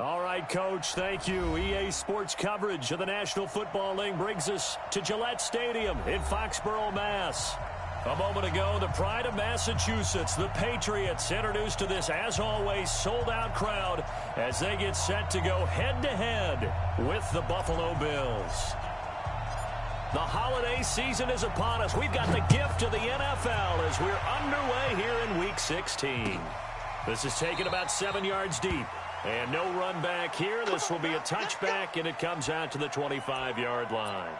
All right, Coach, thank you. EA Sports coverage of the National Football League brings us to Gillette Stadium in Foxborough, Mass. A moment ago, the pride of Massachusetts, the Patriots, introduced to this, as always, sold-out crowd as they get set to go head-to-head with the Buffalo Bills. The holiday season is upon us. We've got the gift of the NFL as we're underway here in Week 16. This is taken about 7 yards deep. And no run back here. This will be a touchback, and it comes out to the 25-yard line.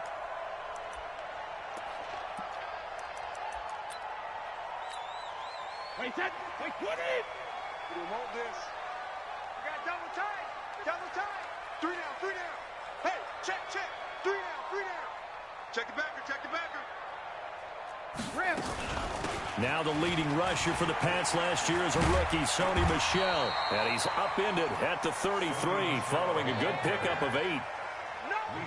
Wait, set. Wait, put it. We want this. We got double time. Double time. 3 down, 3 down. Hey, check, check. 3 down, 3 down. Check the backer, check the backer. Rip. Now the leading rusher for the Pats last year is a rookie, Sony Michel. And he's upended at the 33 following a good pickup of 8.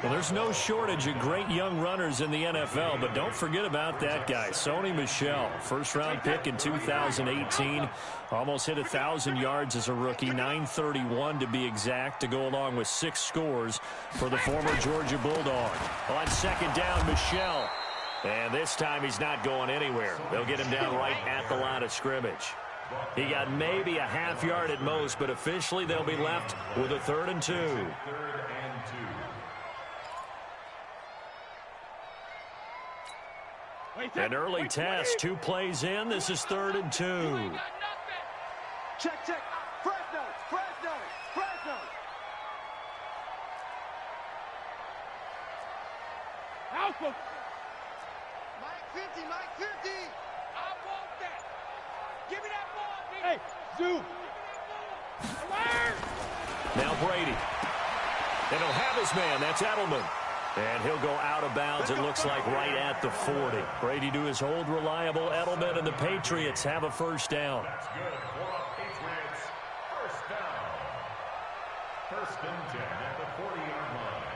Well, there's no shortage of great young runners in the NFL, but don't forget about that guy, Sony Michel. First-round pick in 2018. Almost hit 1,000 yards as a rookie, 931 to be exact, to go along with 6 scores for the former Georgia Bulldog. On second down, Michel. And this time he's not going anywhere. They'll get him down right at the line of scrimmage. He got maybe a half yard at most, but officially they'll be left with a 3rd and 2. An early test, 2 plays in. This is 3rd and 2. Check, check. Fresno, Fresno, Fresno. Alpha. Mike 50, Mike 50. I want that. Give me that ball, D. Hey, Zoo. Alert. Now Brady. And he'll have his man. That's Edelman. And he'll go out of bounds, it looks like, right at the 40. Brady to his old reliable Edelman, and the Patriots have a first down. That's good for Patriots. First down. 1st and 10 at the 40-yard line.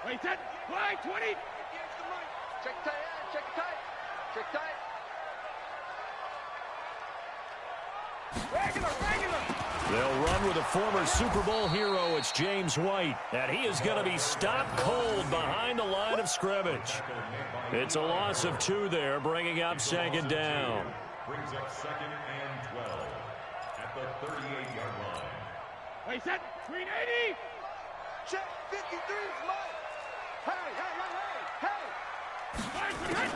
Wait, set. Play, 20. Check tight, check tight. Check tight. Regular, regular. They'll run with a former Super Bowl hero. It's James White. And he is going to be stopped cold behind the line of scrimmage. It's a loss of 2 there, bringing up 2nd down. Brings up 2nd and 12 at the 38-yard line. Wait, set. 380. Check 53 is Mike. Hey, hey, hey, hey, hey.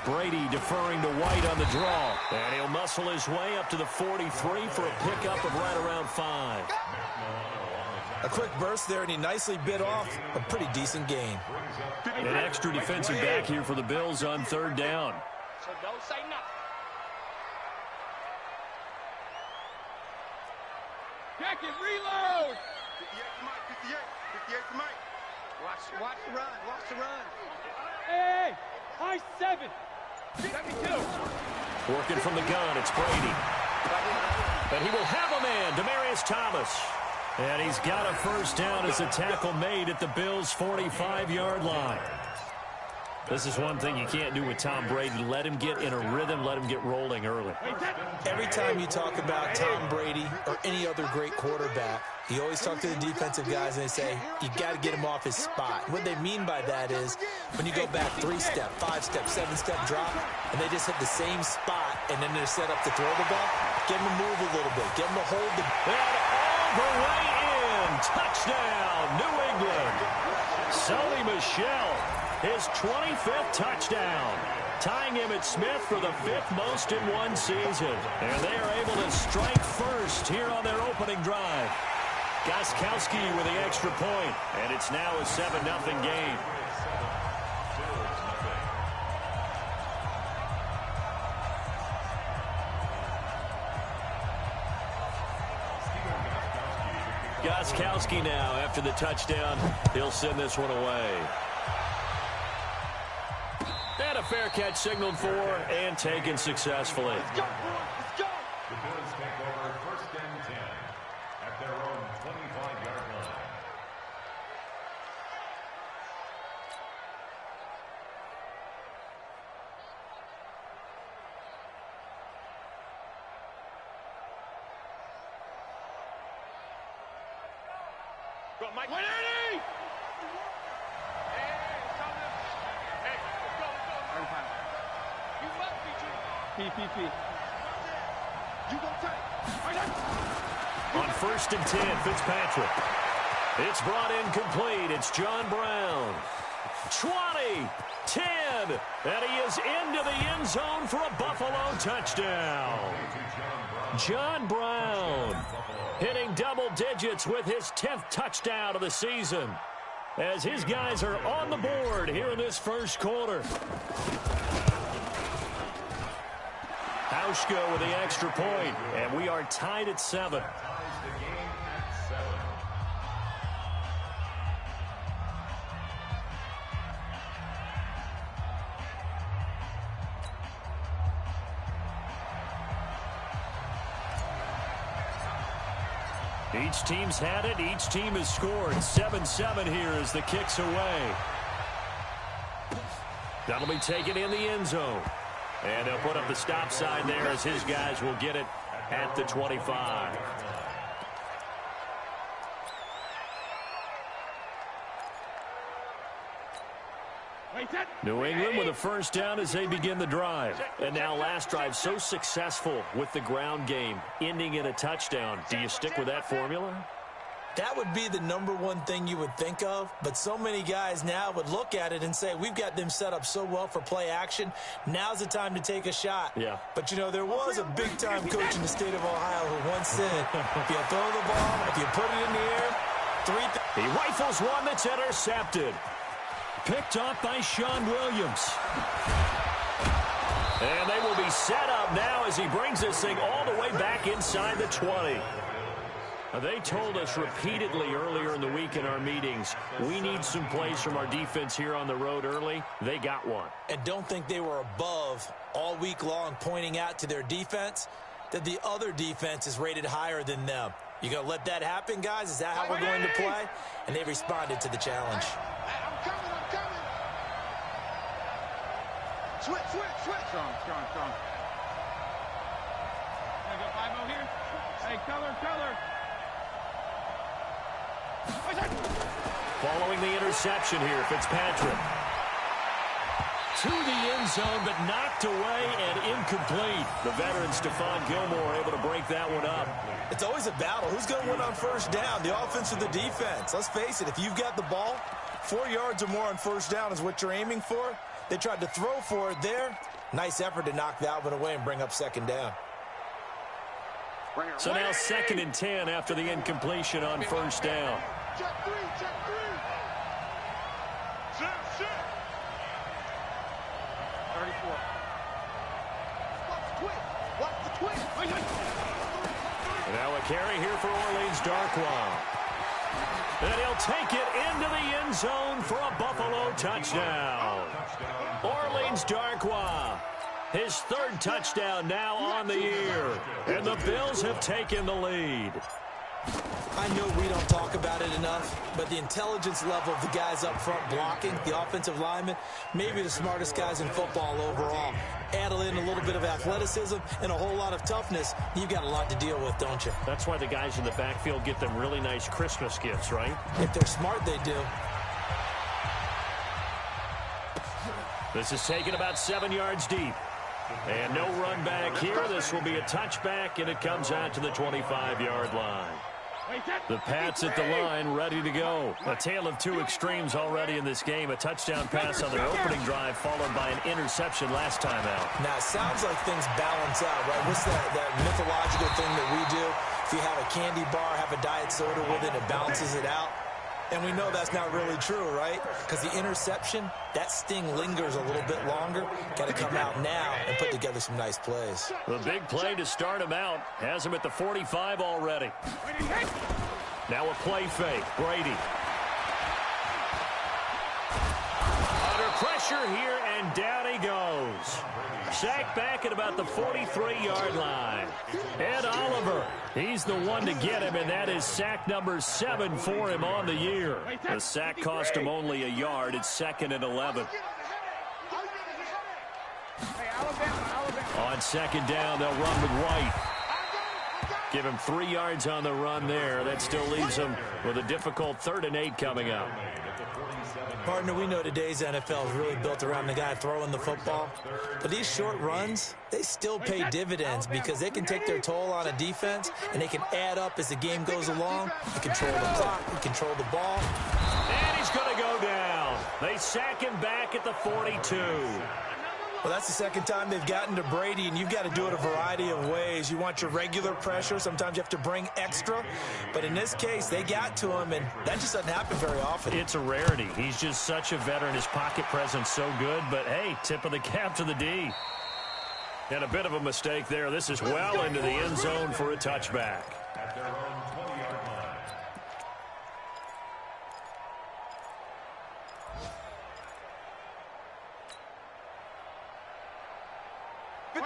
Brady deferring to White on the draw. And he'll muscle his way up to the 43 for a pickup of right around 5. A quick burst there, and he nicely bit off a pretty decent gain. An extra defensive back here for the Bills on 3rd down. So don't say nothing. Check it, reload. 58 to Mike, 58. 58 to Mike. Watch the run, watch the run. Hey, I 7. 72. Working from the gun, it's Brady. And he will have a man, Demaryius Thomas. And he's got a first down as a tackle made at the Bills' 45-yard line. This is one thing you can't do with Tom Brady. Let him get in a rhythm, let him get rolling early. Every time you talk about Tom Brady or any other great quarterback, you always talk to the defensive guys and they say, you got to get him off his spot. What they mean by that is when you go back 3-step, 5-step, 7-step drop, and they just hit the same spot, and then they're set up to throw the ball, get him to move a little bit, get him to hold the ball. And all the way in. Touchdown, New England. Sony Michel, his 25th touchdown, tying Emmitt Smith for the 5th most in one season. And they are able to strike first here on their opening drive. Gostkowski with the extra point, and it's now a 7-0 game. Gostkowski now, after the touchdown, he'll send this one away. And a fair catch signaled for and taken successfully. Let's go, let's go. The Bills take over 1st and 10 at their own 25-yard line. Mike. 180! Hey, let's go. You must be true. P. You go tight. On 1st and 10, Fitzpatrick. It's brought in complete. It's John Brown. 20, 10, and he is into the end zone for a Buffalo touchdown. John Brown hitting double digits with his 10th touchdown of the season as his guys are on the board here in this first quarter. Hauschko with the extra point, and we are tied at 7. Each team's had it. Each team has scored. 7-7 here as the kick's away. That'll be taken in the end zone. And they'll put up the stop sign there as his guys will get it at the 25. New England with a first down as they begin the drive. And now last drive so successful with the ground game, ending in a touchdown. Do you stick with that formula? That would be the #1 thing you would think of, but so many guys now would look at it and say, we've got them set up so well for play action. Now's the time to take a shot. Yeah. But, you know, there was a big-time coach in the state of Ohio who once said, if you throw the ball, if you put it in the air, he rifles one that's intercepted. Picked off by Sean Williams. And they will be set up now as he brings this thing all the way back inside the 20. They told us repeatedly earlier in the week in our meetings, we need some plays from our defense here on the road early. They got one. And don't think they were above all week long pointing out to their defense that the other defense is rated higher than them. You going to let that happen, guys? Is that how we're going to play? And they responded to the challenge. I'm coming. Switch. Strong. Can I go 5-0 here? Hey, color. Following the interception here, Fitzpatrick. To the end zone, but knocked away and incomplete. The veteran Stephon Gilmore able to break that one up. It's always a battle. Who's going to win on first down, the offense or the defense? Let's face it, if you've got the ball, 4 yards or more on first down is what you're aiming for. They tried to throw for it there. Nice effort to knock that one away and bring up second down. So now 2nd and 10 after the incompletion on first down. Check three. Sit. 34. Watch the twist. And now a carry here for Orleans Darkwa. And he'll take it into the end zone for a Buffalo touchdown. Orleans Darkwa, his 3rd touchdown now on the year. And the Bills have taken the lead. I know we don't talk about it enough, but the intelligence level of the guys up front blocking, the offensive linemen, maybe the smartest guys in football overall. Add in a little bit of athleticism and a whole lot of toughness, you've got a lot to deal with, don't you? That's why the guys in the backfield get them really nice Christmas gifts, right? If they're smart, they do. This is taken about 7 yards deep. And no run back here. This will be a touchback, and it comes out to the 25-yard line. The Pats at the line, ready to go. A tale of two extremes already in this game. A touchdown pass on their opening drive, followed by an interception last time out. Now, it sounds like things balance out, right? What's that mythological thing that we do? If you have a candy bar, have a diet soda with it, it balances it out. And we know that's not really true, right? Because the interception, that sting lingers a little bit longer. Got to come out now and put together some nice plays. The big play to start him out. Has him at the 45 already. Now a play fake. Brady. Under pressure here, and down he goes. Sacked back at about the 43-yard line. Ed Oliver, he's the one to get him, and that is sack number 7 for him on the year. The sack cost him only a yard. It's 2nd and 11. On 2nd down, they'll run with White. Give him 3 yards on the run there. That still leaves him with a difficult 3rd and 8 coming up. Partner, we know today's NFL is really built around the guy throwing the football. But these short runs, they still pay dividends because they can take their toll on a defense, and they can add up as the game goes along. You control the clock, you control the ball. And he's going to go down. They sack him back at the 42. Well, that's the second time they've gotten to Brady, and you've got to do it a variety of ways. You want your regular pressure. Sometimes you have to bring extra. But in this case, they got to him, and that just doesn't happen very often. It's a rarity. He's just such a veteran. His pocket presence so good. But, hey, tip of the cap to the D. And a bit of a mistake there. This is well into the end zone for a touchback. At their own 20-yard line.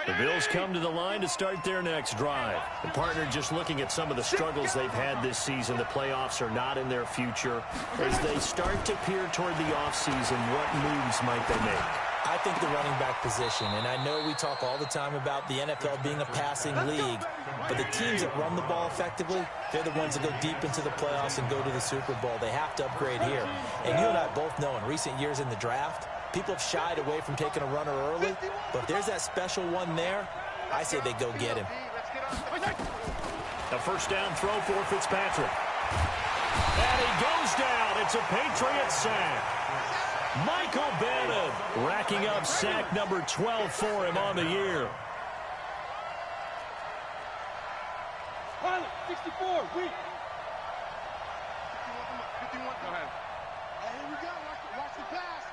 The Bills come to the line to start their next drive. The partner just looking at some of the struggles they've had this season. The playoffs are not in their future. As they start to peer toward the offseason, what moves might they make? I think the running back position, and I know we talk all the time about the NFL being a passing league, but the teams that run the ball effectively, they're the ones that go deep into the playoffs and go to the Super Bowl. They have to upgrade here. And you and I both know in recent years in the draft, people have shied away from taking a runner early, but if there's that special one there, I say they go get him. A first down throw for Fitzpatrick. And he goes down. It's a Patriot sack. Michael Bennett racking up sack number 12 for him on the year. 64, weak. 51, go ahead. Hey, here we go. Watch the pass.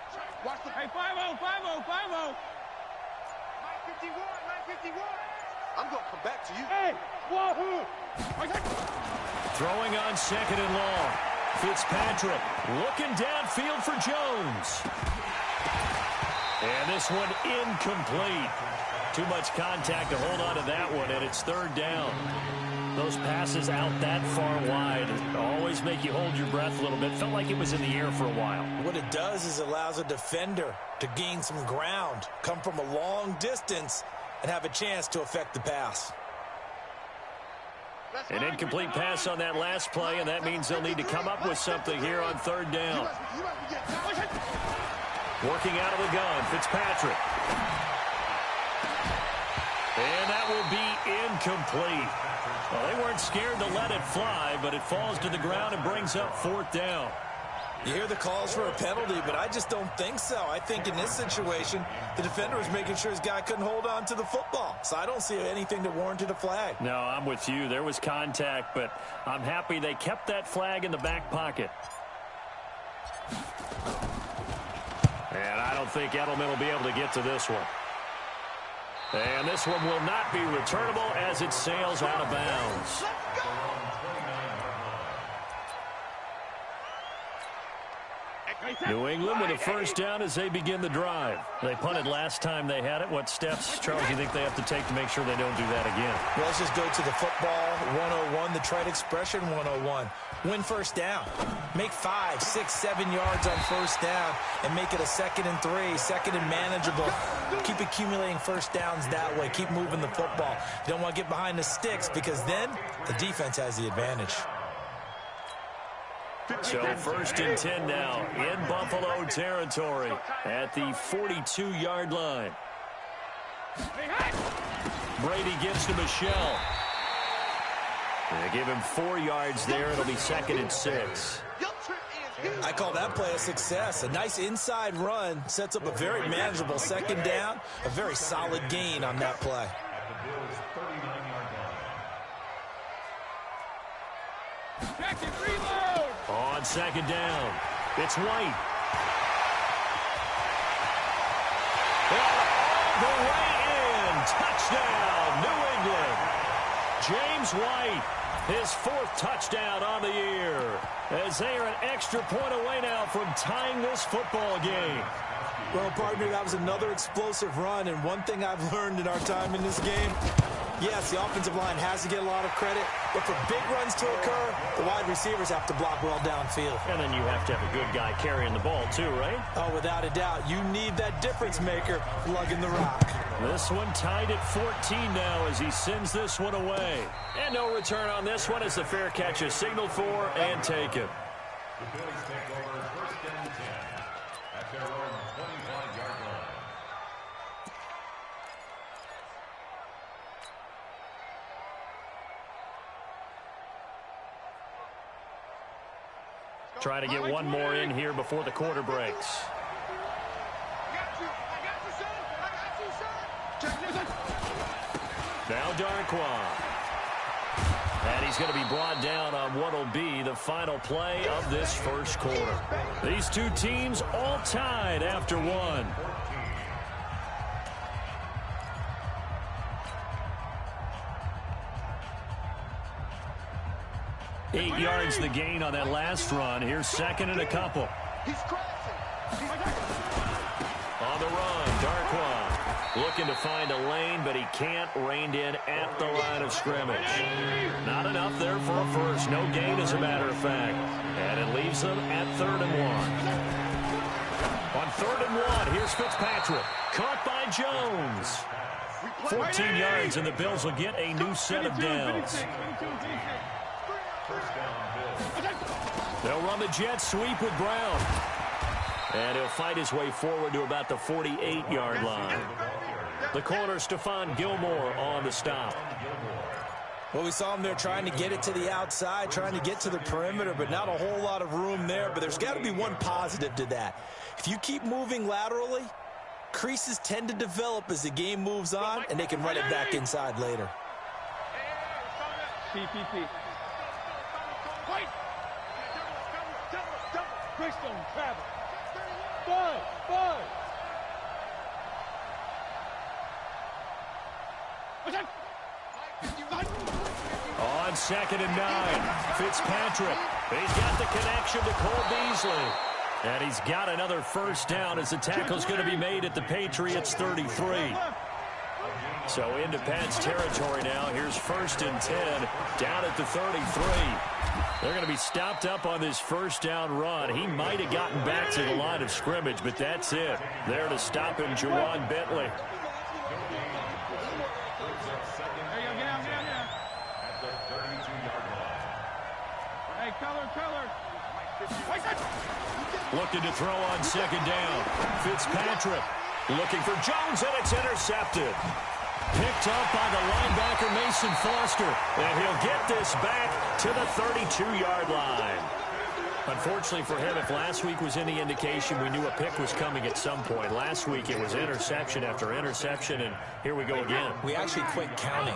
Watch the... Hey, 5-0, 5-0, 5-0. 951. I'm going to come back to you. Hey, wahoo. Throwing on 2nd and long. Fitzpatrick looking downfield for Jones. And this one incomplete. Too much contact to hold on to that one, and it's 3rd down. Those passes out that far wide always make you hold your breath a little bit. Felt like it was in the air for a while. What it does is allows a defender to gain some ground, come from a long distance, and have a chance to affect the pass. An incomplete pass on that last play, and that means they'll need to come up with something here on 3rd down. Working out of the gun, Fitzpatrick. And that will be incomplete. Well, they weren't scared to let it fly, but it falls to the ground and brings up 4th down. You hear the calls for a penalty, but I just don't think so. I think in this situation, the defender was making sure his guy couldn't hold on to the football. So I don't see anything that warranted a flag. No, I'm with you. There was contact, but I'm happy they kept that flag in the back pocket. And I don't think Edelman will be able to get to this one. And this one will not be returnable as it sails out of bounds. New England with a first down as they begin the drive. They punted last time they had it. What steps, Charles, do you think they have to take to make sure they don't do that again? Well, let's just go to the football 101, the trade expression 101. Win first down. Make 5, 6, 7 yards on first down and make it a 2nd and 3, 2nd and manageable. Keep accumulating first downs that way. Keep moving the football. You don't want to get behind the sticks because then the defense has the advantage. So 1st and 10 now in Buffalo territory at the 42-yard line. Brady gives to Michelle. They give him 4 yards there. It'll be 2nd and 6. I call that play a success. A nice inside run sets up a very manageable 2nd down. A very solid gain on that play. On 2nd down, it's White. All the way in. Touchdown, New England. James White, his 4th touchdown on the year, as they are an extra point away now from tying this football game. Well, partner, that was another explosive run, and one thing I've learned in our time in this game, yes, the offensive line has to get a lot of credit, but for big runs to occur, the wide receivers have to block well downfield. And then you have to have a good guy carrying the ball too, right? Oh, without a doubt. You need that difference maker lugging the rock. This one tied at 14 now as he sends this one away. And no return on this one as the fair catch is signaled for and taken. The Bills take over first and 10 at their own 25-yard line. Trying to get one more in here before the quarter breaks. Now Darquan. And he's going to be brought down on what will be the final play of this first quarter. These two teams all tied after one. Eight yards the gain on that last run. Here's second and a couple. On the run, Darquan looking to find a lane, but he can't. Reined in at the line of scrimmage. Not enough there for a first. No gain, as a matter of fact. And it leaves them at 3rd and 1. On 3rd and 1, here's Fitzpatrick. Caught by Jones. 14 yards, and the Bills will get a new set of downs. They'll run the jet sweep with Brown. And he'll fight his way forward to about the 48-yard line. The corner, Stephon Gilmore, on the stop. Well, we saw him there trying to get it to the outside, trying to get to the perimeter, but not a whole lot of room there. But there's got to be one positive to that. If you keep moving laterally, creases tend to develop as the game moves on, and they can run it back inside later. PPP. Chris don't travel. Bud. On 2nd and 9, Fitzpatrick. He's got the connection to Cole Beasley. And he's got another first down as the tackle's going to be made at the Patriots' 33. So into Pat's territory now. Here's 1st and 10 down at the 33. They're going to be stopped up on this first down run. He might have gotten back to the line of scrimmage, but that's it. There to stop him, Juwan Bentley. Hey, color. Looking to throw on 2nd down. Fitzpatrick looking for Jones, and it's intercepted. Picked up by the linebacker, Mason Foster. And he'll get this back to the 32-yard line. Unfortunately for him, if last week was any indication, we knew a pick was coming at some point. Last week it was interception after interception, and here we go again. We actually quit counting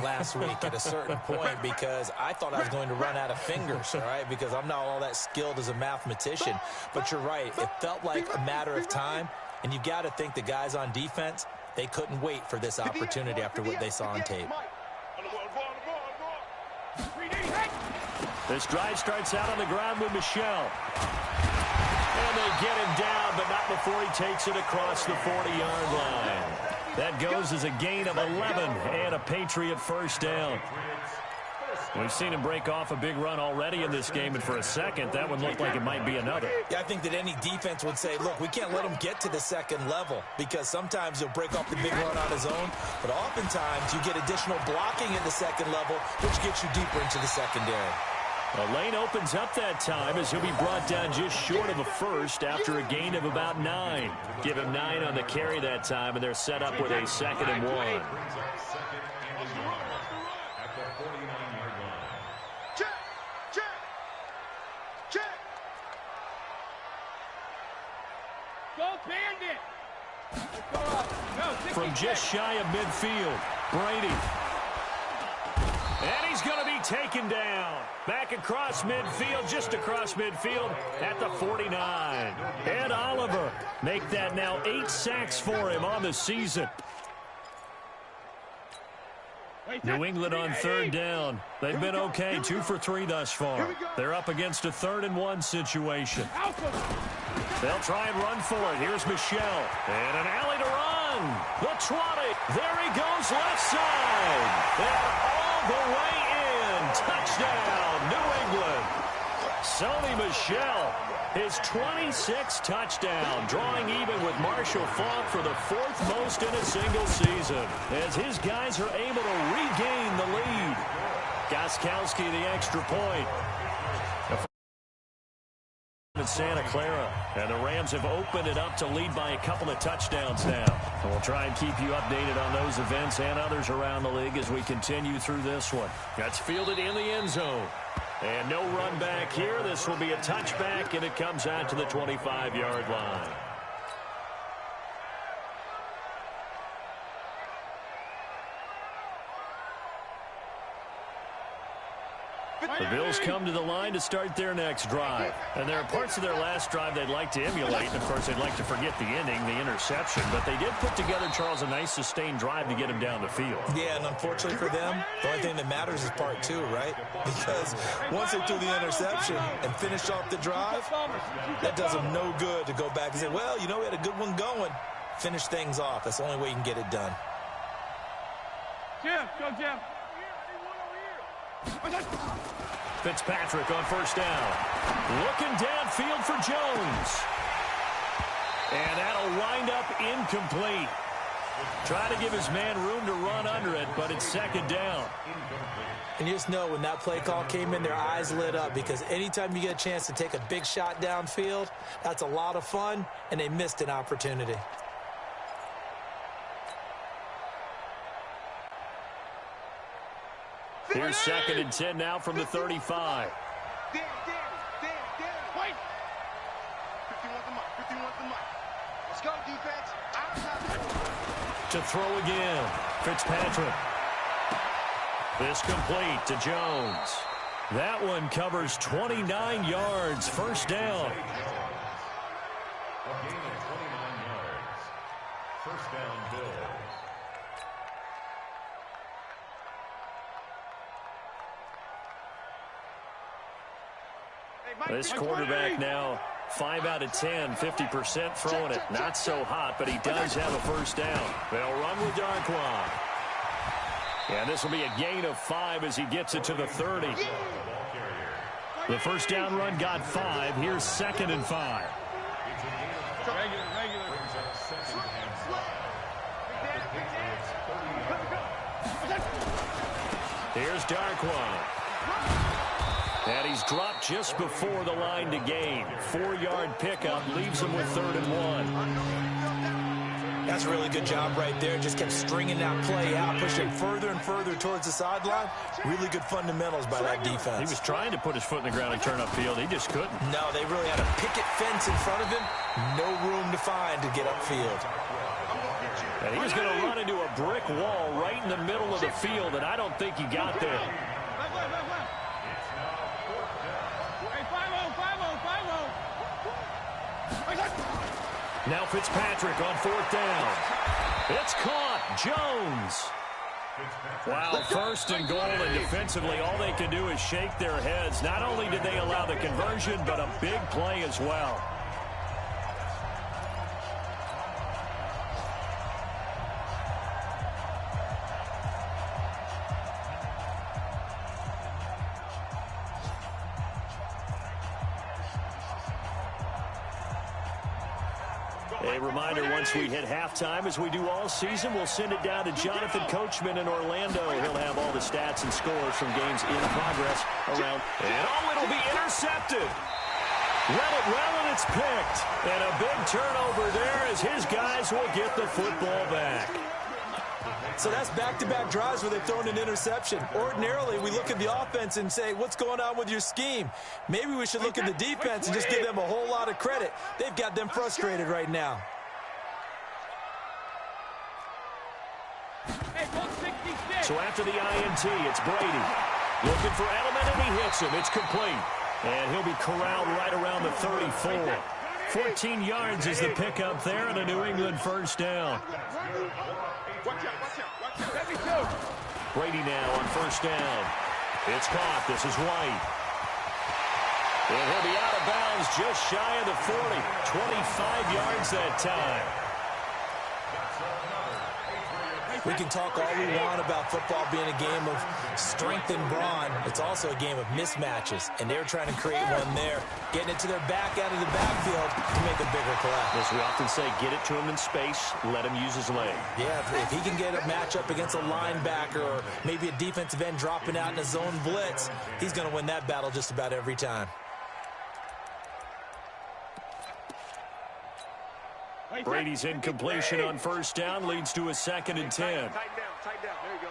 last week at a certain point because I thought I was going to run out of fingers, all right, because I'm not all that skilled as a mathematician. But you're right. It felt like a matter of time, and you've got to think the guys on defense, they couldn't wait for this opportunity after what they saw on tape. This drive starts out on the ground with Michel. And they get him down, but not before he takes it across the 40-yard line. That goes as a gain of 11 and a Patriot first down. We've seen him break off a big run already in this game, and for a second, that one looked like it might be another. Yeah, I think that any defense would say, look, we can't let him get to the second level because sometimes he'll break off the big run on his own, but oftentimes you get additional blocking at the second level, which gets you deeper into the secondary. A lane opens up that time as he'll be brought down just short of a first after a gain of about 9. Give him 9 on the carry that time, and they're set up with a 2nd and 1. From just shy of midfield, Brady. And he's going to be taken down. Back across midfield, just across midfield at the 49. Ed Oliver make that now 8 sacks for him on the season. New England on 3rd down. They've been okay, 2 for 3 thus far. They're up against a 3rd and 1 situation. They'll try and run for it. Here's Michel. And an alley to run. The 20. There he goes left side. And all the way in. Touchdown, New England. Sony Michel His 26th touchdown, drawing even with Marshall Faulk for the 4th most in a single season, as his guys are able to regain the lead. Gostkowski the extra point. In Santa Clara, and the Rams have opened it up to lead by a couple of touchdowns now. And we'll try and keep you updated on those events and others around the league as we continue through this one. That's fielded in the end zone. And no run back here. This will be a touchback, and it comes out to the 25-yard line. The Bills come to the line to start their next drive. And there are parts of their last drive they'd like to emulate. And, of course, they'd like to forget the ending, the interception. But they did put together, Charles, a nice sustained drive to get him down the field. Yeah, and unfortunately for them, the only thing that matters is part 2, right? Because once they threw the interception and finished off the drive, that does them no good to go back and say, well, you know, we had a good one going. Finish things off. That's the only way you can get it done. Jim, go Jim. Fitzpatrick on first down. Looking downfield for Jones. And that'll wind up incomplete. Try to give his man room to run under it, but it's second down. And you just know when that play call came in, their eyes lit up, because anytime you get a chance to take a big shot downfield, that's a lot of fun, and they missed an opportunity. Here's 2nd and 10 now from the 35. Wait. 51 the mic. 51 the mic. Let's go, defense. To throw again. Fitzpatrick. This complete to Jones. That one covers 29 yards. First down. A gain of 29 yards. First down, Bills. This quarterback now 5 out of 10, 50% throwing it. Not so hot, but he does have a first down. They'll run with Darquan. And this will be a gain of 5 as he gets it to the 30. The first down run got 5. Here's 2nd and 5. Regular. Here's Darquan. And he's dropped just before the line to gain. 4-yard pickup leaves him with 3rd and 1. That's a really good job right there. Just kept stringing that play out, pushing further and further towards the sideline. Really good fundamentals by that defense. He was trying to put his foot in the ground and turn upfield. He just couldn't. No, they really had a picket fence in front of him. No room to find to get upfield. And he was going to run into a brick wall right in the middle of the field, and I don't think he got there. Now Fitzpatrick on 4th down. It's caught. Jones. Wow, 1st and goal, and defensively all they can do is shake their heads. Not only did they allow the conversion, but a big play as well. A reminder, once we hit halftime, as we do all season, we'll send it down to Jonathan Coachman in Orlando. He'll have all the stats and scores from games in progress around. And it'll be intercepted. Let it well, and it's picked. And a big turnover there as his guys will get the football back. So that's back-to-back drives where they've thrown an interception. Ordinarily, we look at the offense and say, what's going on with your scheme? Maybe we should look at the defense and just give them a whole lot of credit. They've got them frustrated right now. So after the INT, it's Brady. Looking for Edelman, and he hits him. It's complete. And he'll be corralled right around the 34. 14 yards is the pickup there, and a New England first down. Brady now on first down. It's caught. This is White. And he'll be out of bounds just shy of the 40. 25 yards that time. We can talk all we want about football being a game of strength and brawn. It's also a game of mismatches, and they're trying to create one there, getting it to their back out of the backfield to make a bigger play. As we often say, get it to him in space, let him use his leg. Yeah, if he can get a matchup against a linebacker or maybe a defensive end dropping out in a zone blitz, he's going to win that battle just about every time. Brady's incompletion on first down leads to a 2nd and 10. Tighten down. There you go.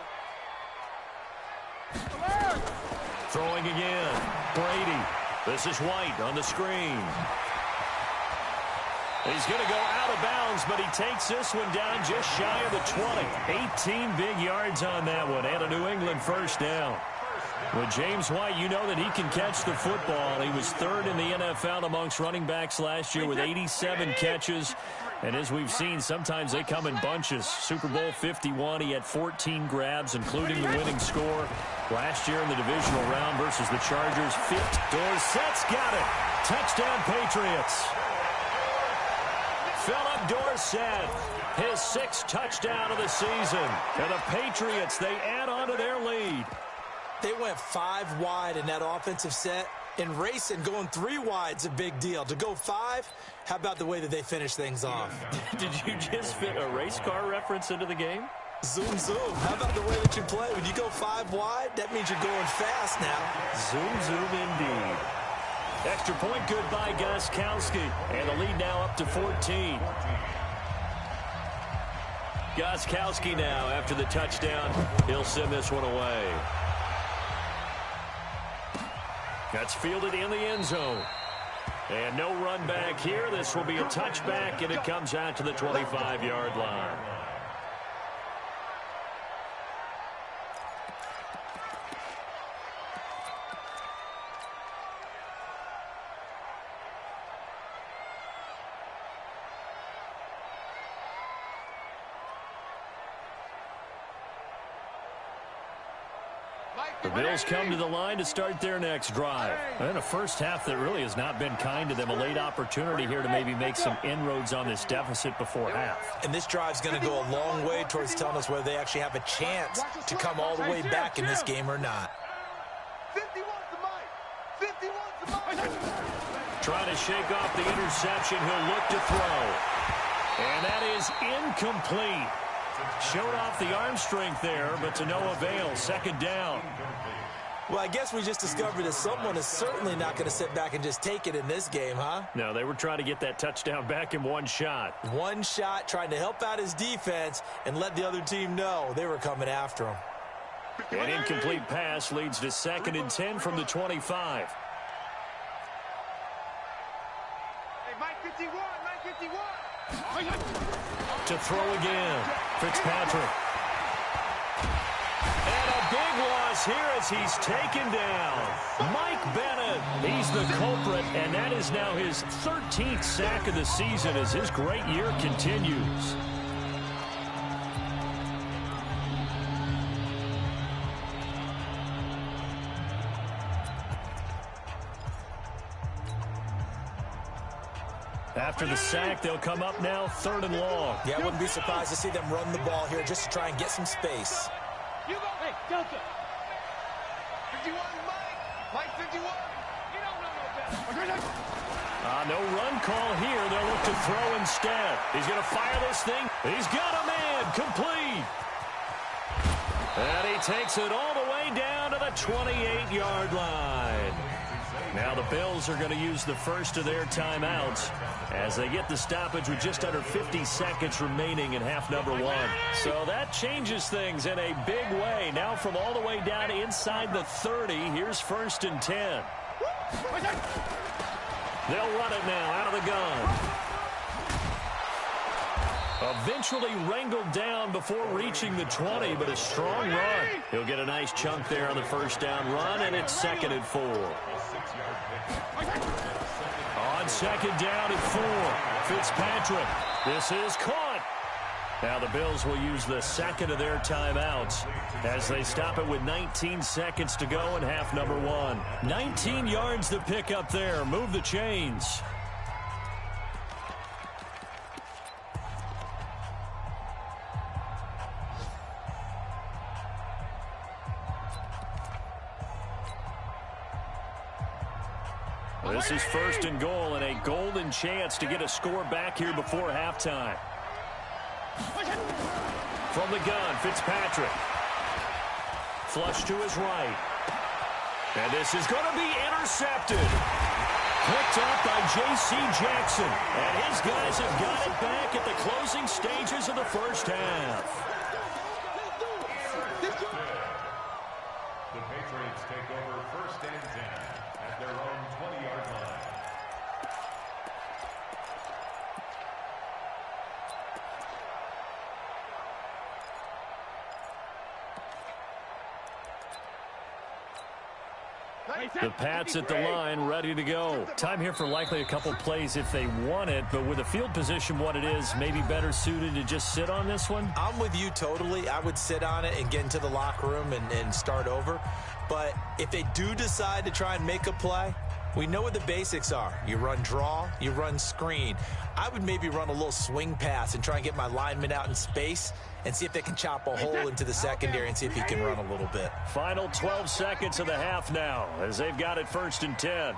Throwing again. Brady. This is White on the screen. He's going to go out of bounds, but he takes this one down just shy of the 20. 18 big yards on that one, and a New England first down. With James White, you know that he can catch the football. He was 3rd in the NFL amongst running backs last year with 87 catches. And as we've seen, sometimes they come in bunches. Super Bowl 51, he had 14 grabs, including the winning score last year in the divisional round versus the Chargers. Dorsett's got it. Touchdown, Patriots. Philip Dorsett, his 6th touchdown of the season. And the Patriots, they add on to their lead. They went 5 wide in that offensive set, and racing going 3 wide's a big deal. To go 5, how about the way that they finish things off? Did you just fit a race car reference into the game? Zoom, zoom. How about the way that you play? When you go 5 wide, that means you're going fast now. Zoom, zoom indeed. Extra point good by Gostkowski, and the lead now up to 14. Gostkowski now, after the touchdown, he'll send this one away. That's fielded in the end zone. And no run back here. This will be a touchback, and it comes out to the 25-yard line. The Bills come to the line to start their next drive. And a first half that really has not been kind to them. A late opportunity here to maybe make some inroads on this deficit before half. And this drive's going to go a long way towards telling us whether they actually have a chance to come all the way back in this game or not. 51's the mic. Trying to shake off the interception. He'll look to throw. And that is incomplete. Showed off the arm strength there, but to no avail. 2nd down. Well, I guess we just discovered that someone is certainly not going to sit back and just take it in this game, huh? No, they were trying to get that touchdown back in one shot. One shot, trying to help out his defense and let the other team know they were coming after him. An incomplete pass leads to 2nd and 10 from the 25. Hey, Mike 51. To throw again. Fitzpatrick. And a big loss here as he's taken down. Mike Bennett, he's the culprit, and that is now his 13th sack of the season as his great year continues. After the sack, they'll come up now 3rd and long. Yeah, I wouldn't be surprised to see them run the ball here just to try and get some space. You go. Hey, Delta. 51, Mike 51. You don't know no better. No run call here. They'll look to throw instead. He's going to fire this thing. He's got a man. Complete. And he takes it all the way down to the 28-yard line. Now the Bills are going to use the first of their timeouts as they get the stoppage with just under 50 seconds remaining in half number 1. So that changes things in a big way. Now from all the way down inside the 30, here's 1st and 10. They'll run it now out of the gun. Eventually wrangled down before reaching the 20, but a strong run. He'll get a nice chunk there on the first down run, and it's 2nd and 4. On 2nd down at 4, Fitzpatrick. This is caught. Now the Bills will use the 2nd of their timeouts as they stop it with 19 seconds to go in half number 1. 19 yards to pick up there. Move the chains. This is first and goal and a golden chance to get a score back here before halftime. From the gun, Fitzpatrick. Flush to his right. And this is going to be intercepted. Picked up by J.C. Jackson. And his guys have got it back at the closing stages of the first half. The Patriots take over first and 10 at their own 20-yard line. The Pats at the line, ready to go. Time here for likely a couple plays if they want it, but with the field position what it is, maybe better suited to just sit on this one? I'm with you totally. I would sit on it and get into the locker room and start over. But if they do decide to try and make a play, we know what the basics are. You run draw, you run screen. I would maybe run a little swing pass and try and get my lineman out in space and see if they can chop a hole into the secondary and see if he can run a little bit. Final 12 seconds of the half now as they've got it first and 10.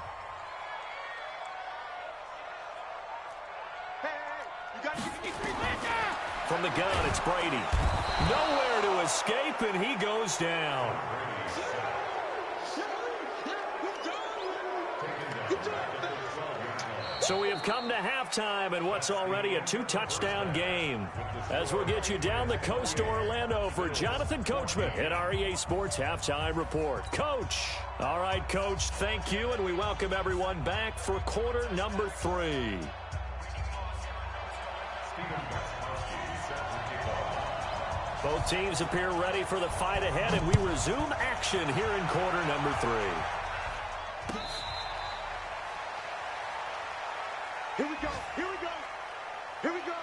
From the gun, it's Brady. Nowhere to escape, and he goes down. So we have come to halftime and what's already a 2-touchdown game. As we'll get you down the coast to Orlando for Jonathan Coachman at our EA Sports Halftime Report. Coach. All right, Coach, thank you, and we welcome everyone back for quarter number 3. Both teams appear ready for the fight ahead, and we resume action here in quarter number 3. Here we go. Here we go. Here we go.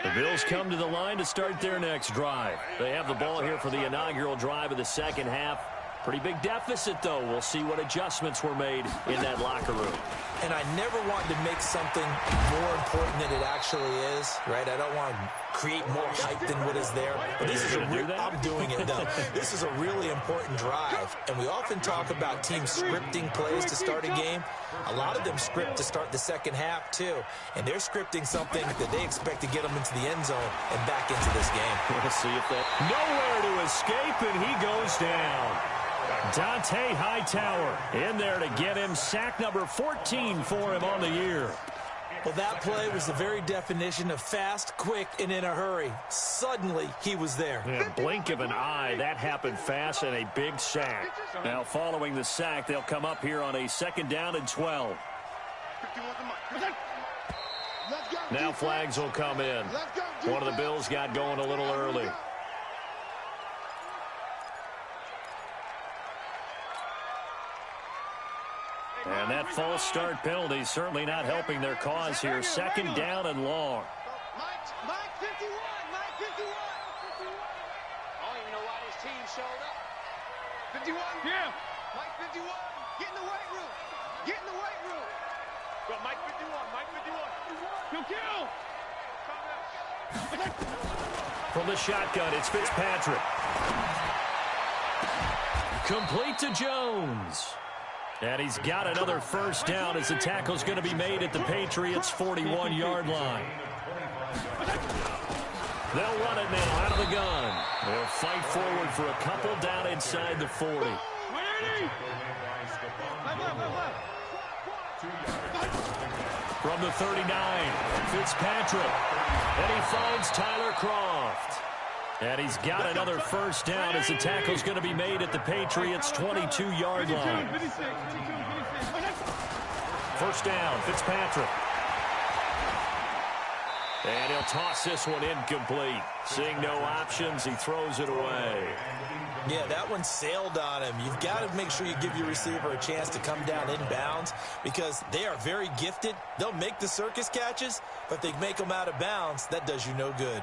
The Bills come to the line to start their next drive. They have the ball here for the inaugural drive of the second half. Pretty big deficit, though. We'll see what adjustments were made in that locker room. And I never want to make something more important than it actually is, right? I don't want to create more hype than what is there. But this is I'm doing it, though. This is a really important drive. And we often talk about teams scripting plays to start a game. A lot of them script to start the second half, too. And they're scripting something that they expect to get them into the end zone and back into this game. We'll see if that... Nowhere to escape, and he goes down. Dante Hightower in there to get him sack number 14 for him on the year. Well, that play was the very definition of fast, quick, and in a hurry. Suddenly, he was there. Yeah, blink of an eye, that happened fast, and a big sack. Now, following the sack, they'll come up here on a 2nd down and 12. Now flags will come in. One of the Bills got going a little early. And that false start penalty certainly not helping their cause here. 2nd down and long. Mike 51. Mike 51. I don't even know why this team showed up. 51? Yeah. Mike 51. Get in the weight room. Get in the weight room. Go, Mike 51. Mike 51. Kill. From the shotgun, it's Fitzpatrick. Complete to Jones. And he's got another first down as the tackle's going to be made at the Patriots' 41-yard line. They'll run it now out of the gun. They'll fight forward for a couple down inside the 40. From the 39, Fitzpatrick. And he finds Tyler Croft. And he's got another first down as the tackle's going to be made at the Patriots' 22-yard line. First down, Fitzpatrick. And he'll toss this one incomplete. Seeing no options, he throws it away. Yeah, that one sailed on him. You've got to make sure you give your receiver a chance to come down inbounds because they are very gifted. They'll make the circus catches, but if they make them out of bounds, that does you no good.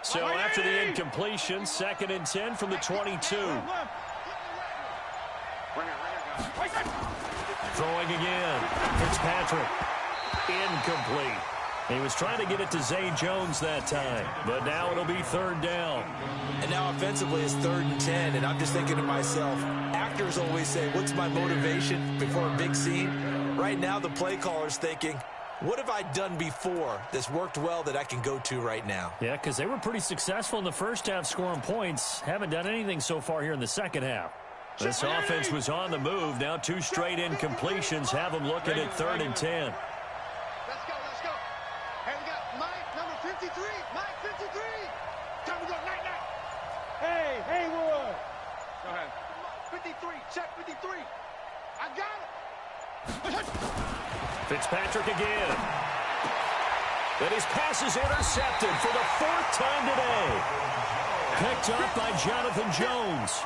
So after the incompletion, 2nd and 10 from the 22. Throwing again. Fitzpatrick. Incomplete. He was trying to get it to Zay Jones that time, but now it'll be 3rd down. And now offensively it's 3rd and 10, and I'm just thinking to myself, actors always say, what's my motivation before a big scene? Right now the play caller's thinking, what have I done before that's worked well that I can go to right now? Yeah, because they were pretty successful in the first half scoring points. Haven't done anything so far here in the second half. This offense was on the move. Now 2 straight incompletions have them looking at 3rd and 10. Let's go, let's go. Hey, we got Mike, number 53. Mike, 53. Time to go, night, night. Hey, Haywood. Go ahead. 53, check 53. I got it. Fitzpatrick again. And his pass is intercepted for the 4th time today. Picked up by Jonathan Jones.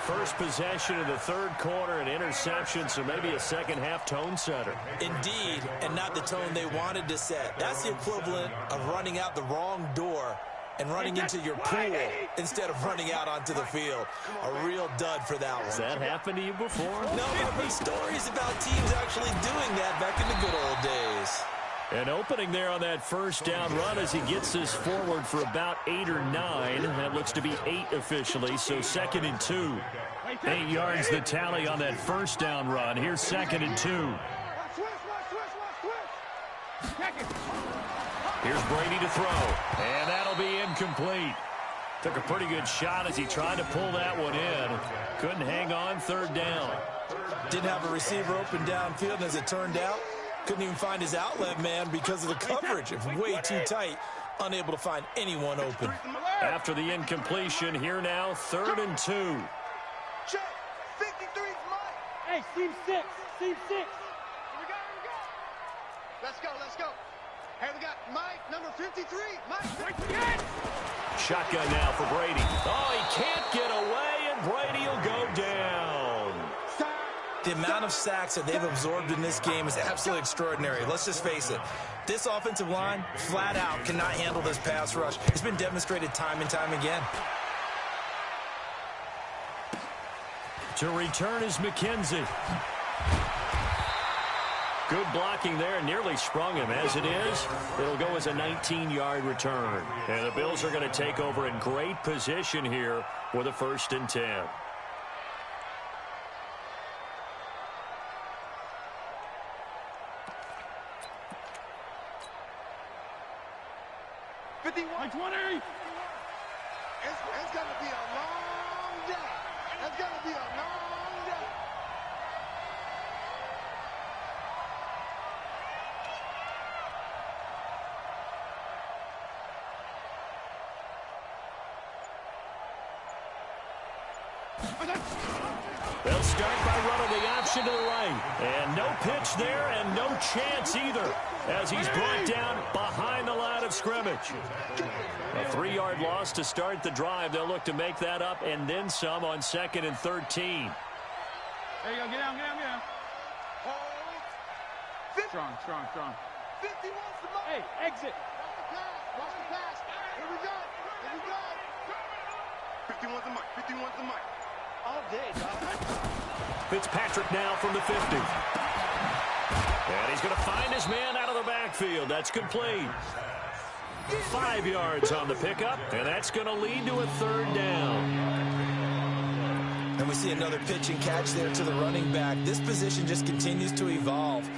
First possession of the 3rd quarter, an interception, so maybe a second-half tone setter. Indeed, and not the tone they wanted to set. That's the equivalent of running out the wrong door and running into your pool instead of running out onto the field. A real dud for that one. Has that happened to you before? No, but I've heard stories about teams actually doing that back in the good old days. An opening there on that 1st down run as he gets this forward for about 8 or 9. That looks to be 8 officially, so 2nd and 2. 8 yards the tally on that 1st down run. Here's 2nd and 2. Here's Brady to throw, and that'll be incomplete. Took a pretty good shot as he tried to pull that one in. Couldn't hang on 3rd down. Didn't have a receiver open downfield, and as it turned out, couldn't even find his outlet man because of the coverage. It's way too tight. Unable to find anyone open. After the incompletion, here now, 3rd and 2. Check. 53's Mike. Hey, Steve 6. Steve 6. Here we go, here we go. Let's go, let's go. Hey, we got Mike, number 53. Mike. Shotgun now for Brady. Oh, he can't get away, and Brady will go down. The amount of sacks that they've absorbed in this game is absolutely extraordinary. Let's just face it. This offensive line, flat out, cannot handle this pass rush. It's been demonstrated time and time again. To return is McKenzie. Good blocking there. Nearly sprung him. As it is, it'll go as a 19-yard return. And the Bills are going to take over in great position here for the 1st and 10. Like 20. It's going to be a long day. It's going to be a long day. They'll start by running the option to the right. And no pitch there and no chance either as he's brought down behind the line of scrimmage. A 3-yard loss to start the drive. They'll look to make that up and then some on 2nd and 13. There you go. Get down, get down, get down. Strong, strong, strong. 51's the Mike. Hey, exit. Watch the pass. Here we go. Here we go. 51's the Mike. 51's the Mike. All day, dog. Fitzpatrick now from the 50. And he's going to find his man out of the backfield. That's complete. 5 yards on the pickup, and that's going to lead to a 3rd down. And we see another pitch and catch there to the running back. This position just continues to evolve.